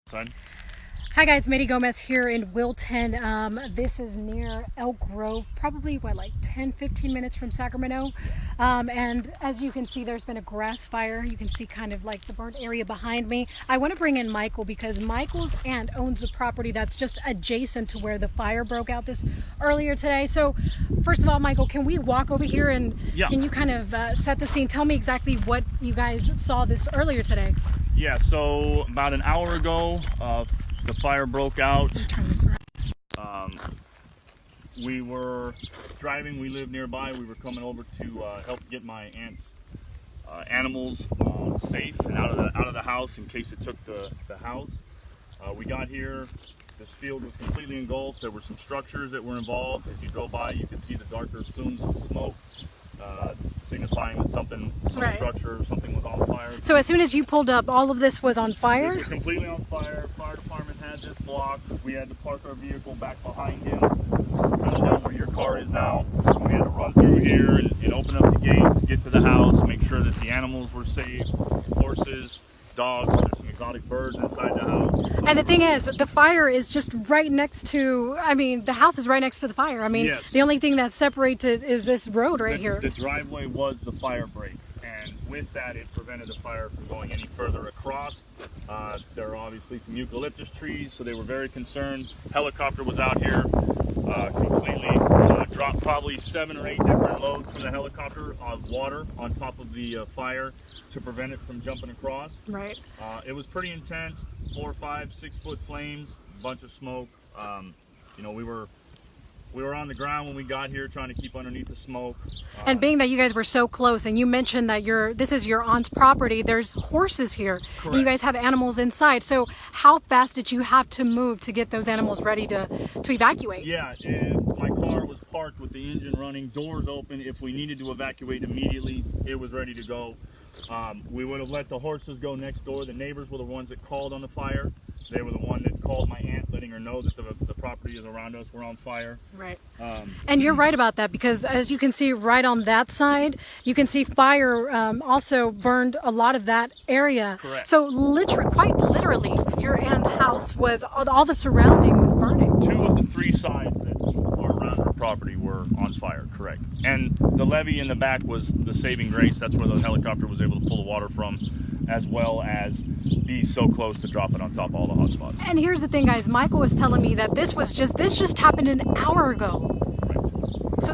Son. Hi guys, Mayde Gomez here in Wilton. This is near Elk Grove, probably like 10-15 minutes from Sacramento. And as you can see, there's been a grass fire. You can see kind of like the burnt area behind me. I want to bring in Michael because Michael's aunt owns a property that's just adjacent to where the fire broke out this earlier today. So first of all, Michael, can we walk over here and can you kind of set the scene? Tell me exactly what you guys saw this earlier today. Yeah, so about an hour ago, the fire broke out. Turn this around. We were driving, we live nearby. We were coming over to help get my aunt's animals safe and out of the house in case it took the house. We got here, this field was completely engulfed. There were some structures that were involved. If you drove by, you could see the darker plumes of smoke, signifying that some structure or something was on fire. So as soon as you pulled up, all of this was on fire? This was completely on fire. Fire department had this blocked. We had to park our vehicle back behind him, kind of down where your car is now. We had to run through here and open up the gates, get to the house, make sure that the animals were safe. Horses, dogs, there's some exotic birds inside the house. And the thing is, the fire is just right next to, the house is right next to the fire. Yes. The only thing that separates it is this road right here. The driveway was the fire break, and with that, it prevented the fire from going any further across. There are obviously some eucalyptus trees, so they were very concerned. Helicopter was out here completely, dropped probably 7 or 8 different loads from the helicopter of water on top of the fire to prevent it from jumping across. Right. It was pretty intense, 4, 5, 6 foot flames, a bunch of smoke. We were on the ground when we got here trying to keep underneath the smoke. And being that you guys were so close, and you mentioned that this is your aunt's property, there's horses here. Correct. And you guys have animals inside. So how fast did you have to move to get those animals ready to evacuate? Yeah, my car was parked with the engine running, doors open. If we needed to evacuate immediately, it was ready to go. We would have let the horses go next door. The neighbors were the ones that called on the fire. They were the one that called my aunt, letting her know that the property is around us. We're on fire. Right. And you're right about that, because as you can see right on that side, you can see fire also burned a lot of that area. Correct. So quite literally, your aunt's house was, all the surrounding was burning. 2 of the 3 sides that are around her property were on fire, correct. And the levee in the back was the saving grace. That's where the helicopter was able to pull the water from, as well as be so close to drop it on top of all the hot spots. And here's the thing, guys. Michael was telling me that this just happened an hour ago. Right. So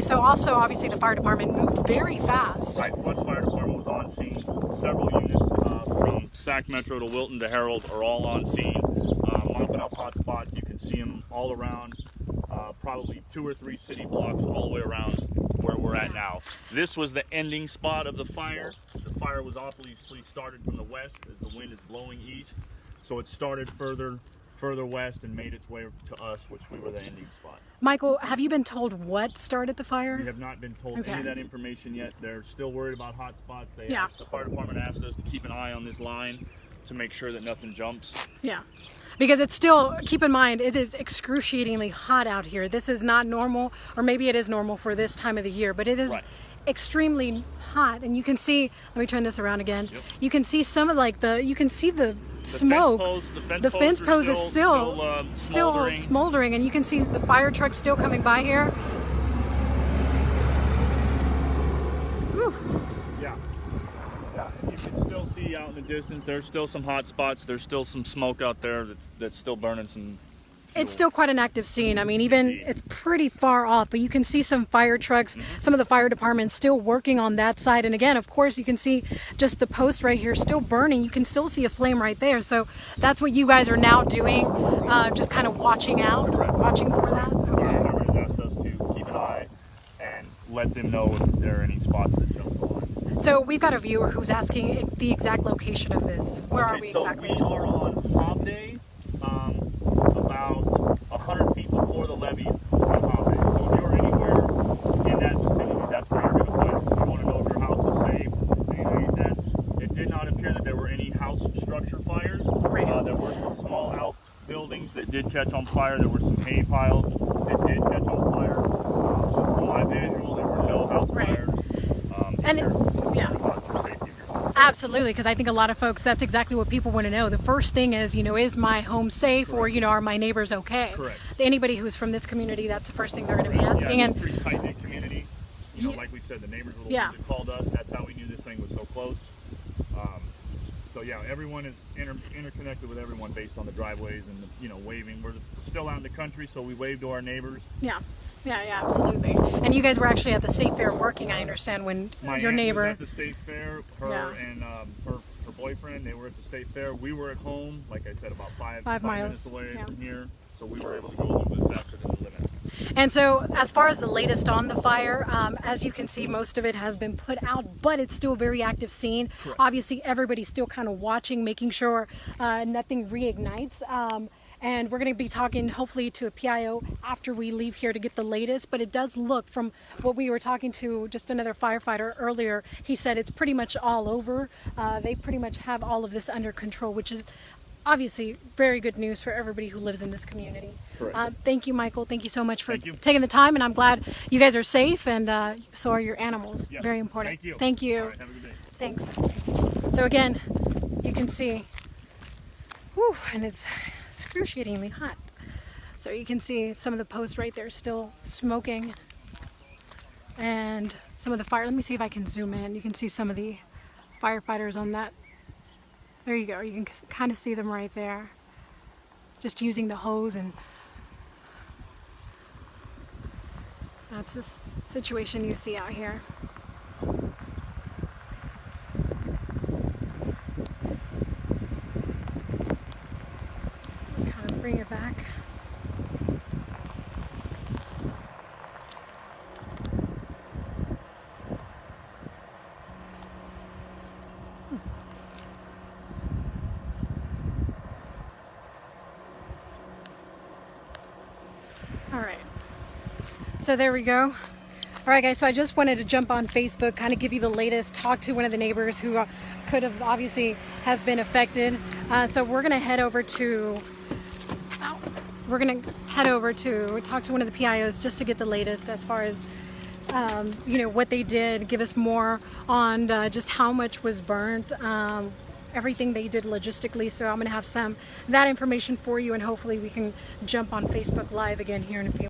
so also obviously the fire department moved very fast. Right. Once fire department was on scene, several units from Sac Metro to Wilton to Herald are all on scene, mopping up hot spots. You can see them all around, probably 2 or 3 city blocks all the way around where we're at now. This was the ending spot of the fire. The fire was obviously started from the west as the wind is blowing east, so it started further west and made its way to us, which we were the ending spot. Michael, have you been told what started the fire? We have not been told any of that information yet. They're still worried about hot spots. The fire department asked us to keep an eye on this line to make sure that nothing jumps. Yeah, because it's still, keep in mind, it is excruciatingly hot out here. This is not normal, or maybe it is normal for this time of the year, but it is extremely hot. And you can see, let me turn this around again. Yep. You can see some of you can see the smoke. The fence post is still smoldering, and you can see the fire truck still coming by here. Whew. Yeah, you can still see out in the distance. There's still some hot spots. There's still some smoke out there that's still burning some fuel. It's still quite an active scene. It's pretty far off, but you can see some fire trucks, some of the fire departments still working on that side. And again, of course, you can see just the post right here still burning. You can still see a flame right there. So that's what you guys are now doing, just kind of watching out, watching for that. Okay. The department has asked us to keep an eye and let them know if there are any spots that jump on. So we've got a viewer who's asking the exact location of this. Where are we exactly? So we are on Hop Day, about 100 feet before the levee on Hop Day. So if you're anywhere in that vicinity, that's where you're going to find us. We want to know if your house is safe, anything like that. It did not appear that there were any house structure fires. There were some small outbuildings that did catch on fire. There were some hay piles that did catch on fire. From my visual, there were no house fires. And Absolutely, because I think a lot of folks, that's exactly what people want to know. The first thing is, is my home safe? Correct. Or, are my neighbors okay? Correct. Anybody who's from this community, that's the first thing they're going to be asking. Yeah, it's a pretty tight-knit community. Like we said, the neighbors were the ones that called us. That's how we knew this thing was so close. So yeah, everyone is interconnected with everyone based on the driveways and the, waving. We're still out in the country, so we wave to our neighbors. Yeah, absolutely. And you guys were actually at the state fair working, I understand, when your neighbor was at the state fair. Her and her boyfriend, they were at the state fair. We were at home, like I said, about five minutes away from here, so we were able to go a little bit faster than the limit. And so, as far as the latest on the fire, as you can see, most of it has been put out, but it's still a very active scene. Correct. Obviously, everybody's still kind of watching, making sure nothing reignites. And we're going to be talking, hopefully, to a PIO after we leave here to get the latest. But it does look, from what we were talking to just another firefighter earlier, he said it's pretty much all over. They pretty much have all of this under control, which is obviously very good news for everybody who lives in this community. Thank you, Michael. Thank you so much for taking the time, and I'm glad you guys are safe, and so are your animals. Yes. Very important. Thank you. Thank you. All right, have a good day. Thanks. So again, you can see, and it's excruciatingly hot. So you can see some of the posts right there still smoking, and some of the fire. Let me see if I can zoom in. You can see some of the firefighters on that. There you go. You can kind of see them right there, just using the hose, and that's the situation you see out here. Kind of bring it back. All right, so there we go. All right, guys, so I just wanted to jump on Facebook, kind of give you the latest, talk to one of the neighbors who could have obviously have been affected. So we're gonna head over to talk to one of the PIOs just to get the latest as far as what they did, give us more on just how much was burnt, everything they did logistically. So I'm going to have that information for you, and hopefully we can jump on Facebook Live again here in a few